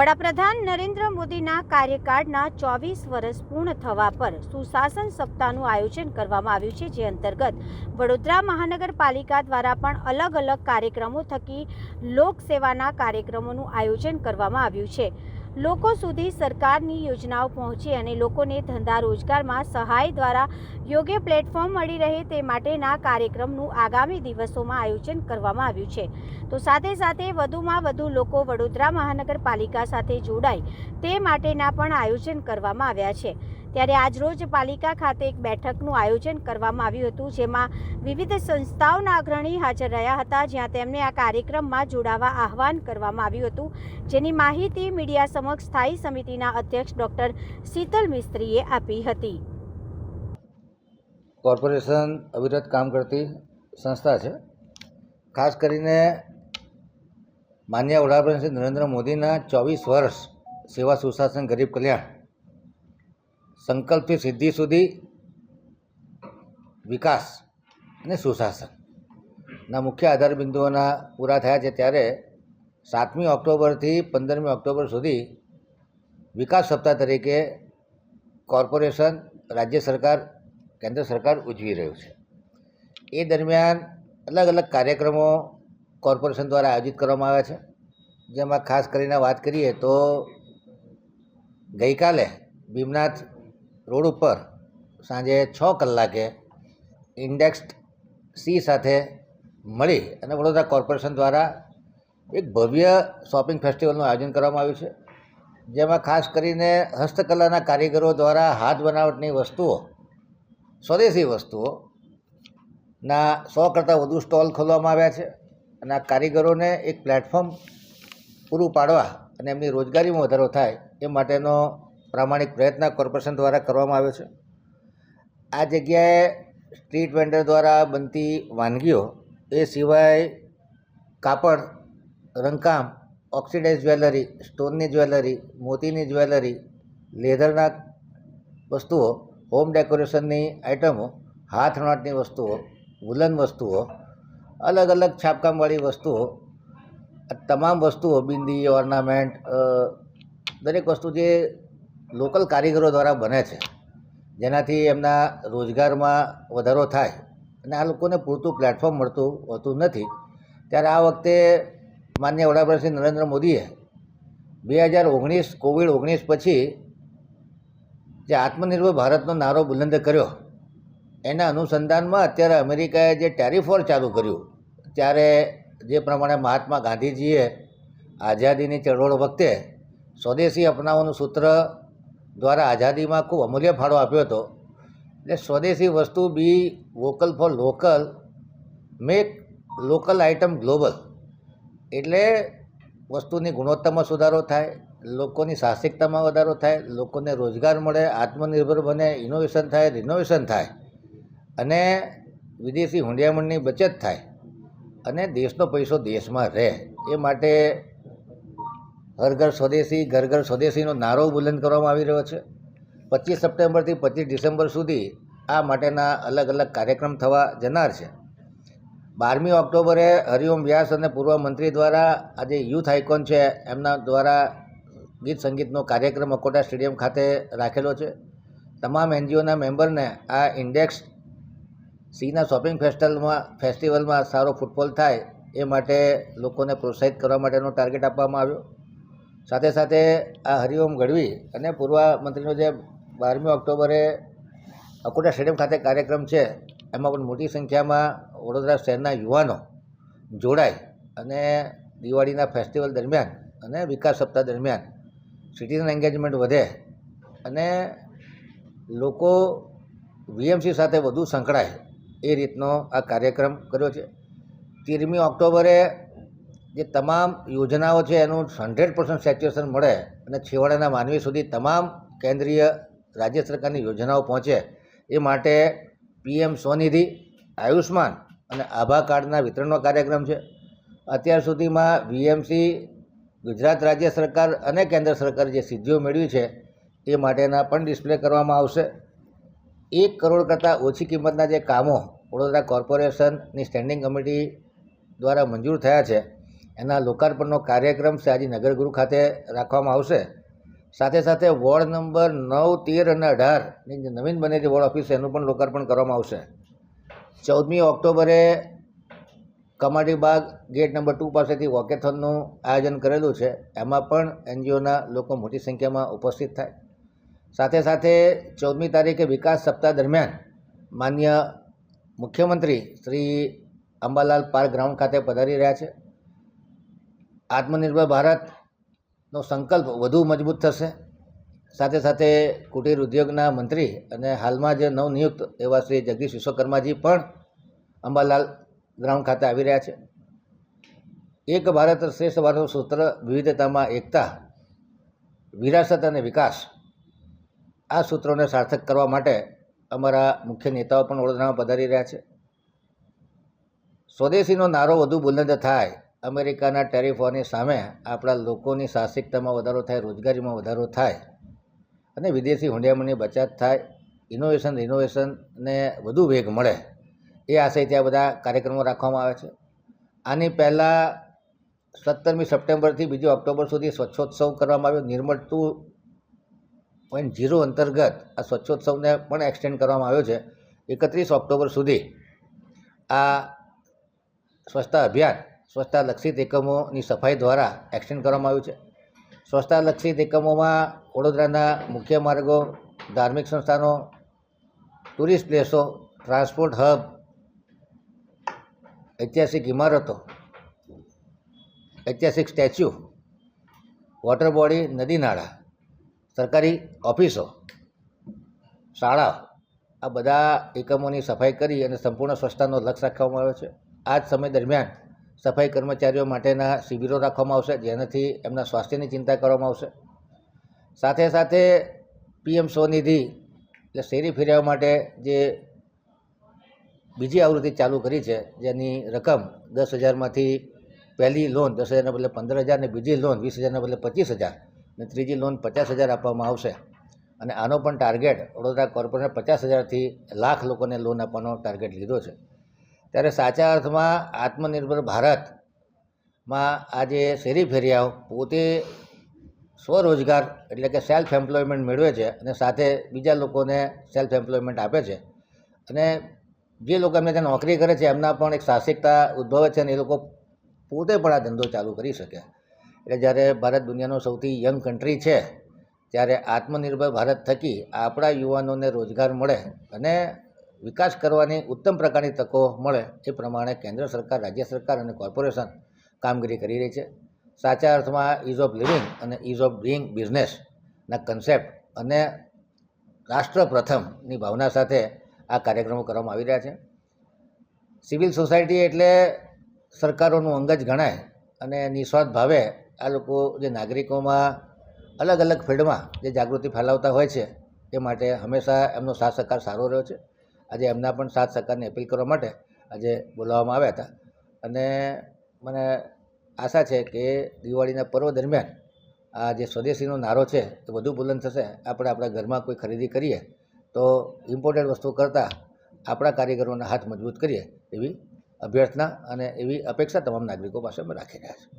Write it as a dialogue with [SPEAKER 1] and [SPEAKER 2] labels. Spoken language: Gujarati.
[SPEAKER 1] વડાપ્રધાન નરેન્દ્ર મોદીના કાર્યકાળના 24 વર્ષ પૂર્ણ થવા પર સુશાસન સપ્તાહનું આયોજન કરવામાં આવ્યું છે, જે અંતર્ગત વડોદરા મહાનગરપાલિકા દ્વારા પણ અલગ અલગ કાર્યક્રમો થકી લોકસેવાના કાર્યક્રમોનું આયોજન કરવામાં આવ્યું છે। લોકો સુધી સરકારની યોજનાઓ પહોંચે અને લોકોને ધંધા રોજગારમાં સહાય દ્વારા યોગ્ય પ્લેટફોર્મ મળી રહે તે માટેના કાર્યક્રમનું આગામી દિવસોમાં આયોજન કરવામાં આવ્યું છે। તો સાથે સાથે વધુમાં વધુ લોકો વડોદરા મહાનગરપાલિકા સાથે જોડાય તે માટેના પણ આયોજન કરવામાં આવ્યા છે। ત્યારે આજરોજ પાલિકા ખાતે એક બેઠકનું આયોજન કરવામાં આવ્યું હતું, જેમાં વિવિધ સંસ્થાઓના અગ્રણી હાજર રહ્યા હતા, જ્યાં તેમને આ કાર્યક્રમમાં જોડાવા આહવાન કરવામાં આવ્યું હતું, જેની માહિતી મીડિયા સમક્ષ સ્થાયી સમિતિના અધ્યક્ષ ડોક્ટર શીતલ મિસ્ત્રીએ આપી હતી।
[SPEAKER 2] કોર્પોરેશન અવિરત કામ કરતી સંસ્થા છે। ખાસ કરીને માનનીય વડાપ્રધાન શ્રી નરેન્દ્ર મોદીના 24 વર્ષ સેવા સુશાસન ગરીબ કલ્યાણ સંકલ્પથી સિદ્ધિ સુધી વિકાસ અને સુશાસનના મુખ્ય આધાર બિંદુઓના પૂરા થયા છે। ત્યારે 7મી ઓક્ટોબરથી 15મી ઓક્ટોબર સુધી વિકાસ સપ્તાહ તરીકે કોર્પોરેશન, રાજ્ય સરકાર, કેન્દ્ર સરકાર ઉજવી રહ્યું છે। એ દરમિયાન અલગ અલગ કાર્યક્રમો કોર્પોરેશન દ્વારા આયોજિત કરવામાં આવ્યા છે, જેમાં ખાસ કરીને વાત કરીએ તો ગઈકાલે ભીમનાથ રોડ ઉપર સાંજે 6 કલાકે ઇન્ડેક્સ સી સાથે મળી અને વડોદરા કોર્પોરેશન દ્વારા એક ભવ્ય શોપિંગ ફેસ્ટિવલનું આયોજન કરવામાં આવ્યું છે, જેમાં ખાસ કરીને હસ્તકલાના કારીગરો દ્વારા હાથ બનાવટની વસ્તુઓ, સ્વદેશી વસ્તુઓના 100 કરતાં વધુ સ્ટોલ ખોલવામાં આવ્યા છે અને આ કારીગરોને એક પ્લેટફોર્મ પૂરું પાડવા અને એમની રોજગારીમાં વધારો થાય એ માટેનો પ્રામાણિક પ્રયત્ન કોર્પોરેશન દ્વારા કરવામાં આવ્યો છે। આ જગ્યાએ સ્ટ્રીટ વેન્ડર દ્વારા બનતી વાનગીઓ, એ સિવાય કાપડ, રંગકામ, ઓક્સિડાઇઝ જ્વેલરી, સ્ટોનની જ્વેલરી, મોતીની જ્વેલરી, લેધરના વસ્તુઓ, હોમ ડેકોરેશનની આઇટમો, હાથવણાટની વસ્તુઓ, વુલન વસ્તુઓ, અલગ અલગ છાપકામવાળી વસ્તુઓ, તમામ વસ્તુઓ, બિંદી, ઓર્નામેન્ટ, દરેક વસ્તુ જે લોકલ કારીગરો દ્વારા બને છે, જેનાથી એમના રોજગારમાં વધારો થાય અને આ લોકોને પૂરતું પ્લેટફોર્મ મળતું હોતું નથી। ત્યારે આ વખતે માનનીય વડાપ્રધાન શ્રી નરેન્દ્ર મોદીએ 2019 કોવિડ-19 પછી જે આત્મનિર્ભર ભારતનો નારો બુલંદ કર્યો, એના અનુસંધાનમાં અત્યારે અમેરિકાએ જે ટેરિફ વોર ચાલુ કર્યું, ત્યારે જે પ્રમાણે મહાત્મા ગાંધીજીએ આઝાદીની ચળવળ વખતે સ્વદેશી અપનાવવાનું સૂત્ર દ્વારા આઝાદીમાં ખૂબ અમૂલ્ય ફાળો આપ્યો હતો। એટલે સ્વદેશી વસ્તુ be vocal for local, make local item global, એટલે વસ્તુની ગુણવત્તામાં સુધારો થાય, લોકોની સાહસિકતામાં વધારો થાય, લોકોને રોજગાર મળે, આત્મનિર્ભર બને, ઇનોવેશન થાય, રિનોવેશન થાય અને વિદેશી હુંડિયામણની બચત થાય અને દેશનો પૈસો દેશમાં રહે, એ માટે હર ઘર સ્વદેશી, ઘર ઘર સ્વદેશીનો નારો બુલંદ કરવામાં આવી રહ્યો છે। 25 સપ્ટેમ્બરથી 25 ડિસેમ્બર સુધી આ માટેના અલગ અલગ કાર્યક્રમ થવા જનાર છે। 12મી ઓક્ટોબરે હરિઓમ વ્યાસ અને પૂર્વ મંત્રી દ્વારા આજે યુથ આઇકોન છે, એમના દ્વારા ગીત સંગીતનો કાર્યક્રમ અકોટા સ્ટેડિયમ ખાતે રાખેલો છે। તમામ એનજીઓના મેમ્બરને આ ઇન્ડેક્સ સીના શોપિંગ ફેસ્ટિવલમાં સારો ફૂટફોલ થાય એ માટે લોકોને પ્રોત્સાહિત કરવા માટેનો ટાર્ગેટ આપવામાં આવ્યો। સાથે સાથે આ હરિઓમ ગઢવી અને પૂર્વ મંત્રીનો જે 12મી ઓક્ટોબરે અકોટા સ્ટેડિયમ ખાતે કાર્યક્રમ છે, એમાં પણ મોટી સંખ્યામાં વડોદરા શહેરના યુવાનો જોડાય અને દિવાળીના ફેસ્ટિવલ દરમિયાન અને વિકાસ સપ્તાહ દરમિયાન સિટીઝન એન્ગેજમેન્ટ વધે અને લોકો વીએમસી સાથે વધુ સંકળાય એ રીતનો આ કાર્યક્રમ કર્યો છે। 13મી ઓક્ટોબરે જે તમામ યોજનાઓ છે એનું 100% સેચ્યુરેશન મળે અને છેવાડાના માનવી સુધી તમામ કેન્દ્રીય, રાજ્ય સરકારની યોજનાઓ પહોંચે એ માટે PM સ્વનિધિ, આયુષ્માન અને આભા કાર્ડના વિતરણનો કાર્યક્રમ છે। અત્યાર સુધીમાં વીએમસી, ગુજરાત રાજ્ય સરકાર અને કેન્દ્ર સરકારે જે સિદ્ધિઓ મેળવી છે એ માટેના પણ ડિસ્પ્લે કરવામાં આવશે। 1 કરોડ કરતાં ઓછી કિંમતના જે કામો વડોદરા કોર્પોરેશનની સ્ટેન્ડિંગ કમિટી દ્વારા મંજૂર થયા છે, એના લોકાર્પણનો કાર્યક્રમ આજે નગરગૃહ ખાતે રાખવામાં આવશે. સાથે સાથે વોર્ડ નંબર 9, 13 અને 18ની જે નવીન બનેલી વોર્ડ ઓફિસ એનું પણ લોકાર્પણ કરવામાં આવશે. 14મી ઓક્ટોબરે કમાટીબાગ ગેટ નંબર 2 પાસેથી વોકેથોનનું આયોજન કરેલું છે. એમાં પણ એનજીઓના લોકો મોટી સંખ્યામાં ઉપસ્થિત થાય. સાથે સાથે 14મી તારીખે વિકાસ સપ્તાહ દરમિયાન માન્ય મુખ્યમંત્રી શ્રી અંબાલાલ પાર્ક ગ્રાઉન્ડ ખાતે પધારી રહ્યા છે. આત્મનિર્ભર ભારતનો સંકલ્પ વધુ મજબૂત થશે. સાથે સાથે કુટીર ઉદ્યોગના મંત્રી અને હાલમાં જે નવનિયુક્ત એવા શ્રી જગદીશ વિશ્વકર્માજી પણ અંબાલાલ ગ્રાઉન્ડ ખાતે આવી રહ્યા છે. એક ભારત શ્રેષ્ઠ ભારતનું સૂત્ર વિવિધતામાં એકતા, વિરાસત અને વિકાસ, આ સૂત્રોને સાર્થક કરવા માટે અમારા મુખ્ય નેતાઓ પણ વડોદરામાં પધારી રહ્યા છે. સ્વદેશીનો નારો વધુ બુલંદ થાય, અમેરિકાના ટેરિફોની સામે આપણા લોકોની સાહસિકતામાં વધારો થાય, રોજગારીમાં વધારો થાય અને વિદેશી હુંડિયામણની બચત થાય, રિનોવેશનને વધુ વેગ મળે, એ આશયથી આ બધા કાર્યક્રમો રાખવામાં આવે છે. આની પહેલાં 17મી સપ્ટેમ્બરથી 2 ઓક્ટોબર સુધી સ્વચ્છોત્સવ કરવામાં આવ્યો. નિર્મળ 2.0 અંતર્ગત આ સ્વચ્છોત્સવને પણ એક્સટેન્ડ કરવામાં આવ્યો છે. 31 ઓક્ટોબર સુધી આ સ્વચ્છતા અભિયાન સ્વચ્છતા લક્ષિત એકમોની સફાઈ દ્વારા એક્સટેન્ડ કરવામાં આવ્યું છે. સ્વચ્છતા લક્ષિત એકમોમાં વડોદરાના મુખ્ય માર્ગો, ધાર્મિક સંસ્થાનો, ટુરિસ્ટ પ્લેસો, ટ્રાન્સપોર્ટ હબ, ઐતિહાસિક ઇમારતો, ઐતિહાસિક સ્ટેચ્યુ, વોટર બોડી, નદી નાળા, સરકારી ઓફિસો, શાળાઓ, આ બધા એકમોની સફાઈ કરી અને સંપૂર્ણ સ્વચ્છતાનો લક્ષ્ય રાખવામાં આવ્યો છે. આ જ સમય દરમિયાન સફાઈ કર્મચારીઓ માટેના શિબિરો રાખવામાં આવશે, જેનાથી એમના સ્વાસ્થ્યની ચિંતા કરવામાં આવશે. સાથે સાથે PM સ્વનિધિ એટલે શેરી ફેરિયાઓ માટે જે બીજી આવૃત્તિ ચાલુ કરી છે, જેની રકમ 10,000માંથી પહેલી લોન 10,000ના બદલે 15,000 અને બીજી લોન 20,000ના બદલે 25,000 અને ત્રીજી લોન 50,000 આપવામાં આવશે. અને આનો પણ ટાર્ગેટ વડોદરા કોર્પોરેશને 50,000થી લાખ લોકોને લોન આપવાનો ટાર્ગેટ લીધો છે. ત્યારે સાચા અર્થમાં આત્મનિર્ભર ભારતમાં આજે શેરી ફેરિયાઓ પોતે સ્વરોજગાર એટલે કે સેલ્ફ એમ્પ્લોયમેન્ટ મેળવે છે અને સાથે બીજા લોકોને સેલ્ફ એમ્પ્લોયમેન્ટ આપે છે. અને જે લોકો એમને ત્યાં નોકરી કરે છે એમના પણ એક સાહસિકતા ઉદ્ભવે છે અને એ લોકો પોતે પણ આ ધંધો ચાલુ કરી શકે. એટલે જ્યારે ભારત દુનિયાનો સૌથી યંગ કન્ટ્રી છે, ત્યારે આત્મનિર્ભર ભારત થકી આપણા યુવાનોને રોજગાર મળે અને વિકાસ કરવાની ઉત્તમ પ્રકારની તકો મળે, એ પ્રમાણે કેન્દ્ર સરકાર, રાજ્ય સરકાર અને કોર્પોરેશન કામગીરી કરી રહી છે. સાચા અર્થમાં ઇઝ ઓફ લિવિંગ અને ઇઝ ઓફ ડુઈંગ બિઝનેસના કન્સેપ્ટ અને રાષ્ટ્ર પ્રથમની ભાવના સાથે આ કાર્યક્રમો કરવામાં આવી રહ્યા છે. સિવિલ સોસાયટી એટલે સરકારોનું અંગ જ ગણાય અને નિસ્વાર્થ ભાવે આ લોકો જે નાગરિકોમાં અલગ અલગ ફિલ્ડમાં જે જાગૃતિ ફેલાવતા હોય છે, એ માટે હંમેશા એમનો સાથ સહકાર સારો રહ્યો છે. આજે એમના પણ સાથ સહકારની અપીલ કરવા માટે આજે બોલાવવામાં આવ્યા હતા. અને મને આશા છે કે દિવાળીના પર્વ દરમિયાન આ જે સ્વદેશીનો નારો છે એ વધુ બુલંદ થશે. આપણે આપણા ઘરમાં કોઈ ખરીદી કરીએ તો ઇમ્પોર્ટેડ વસ્તુ કરતાં આપણા કારીગરોના હાથ મજબૂત કરીએ, એવી અભ્યર્થના અને એવી અપેક્ષા તમામ નાગરિકો પાસે અમે રાખી રહ્યા છીએ.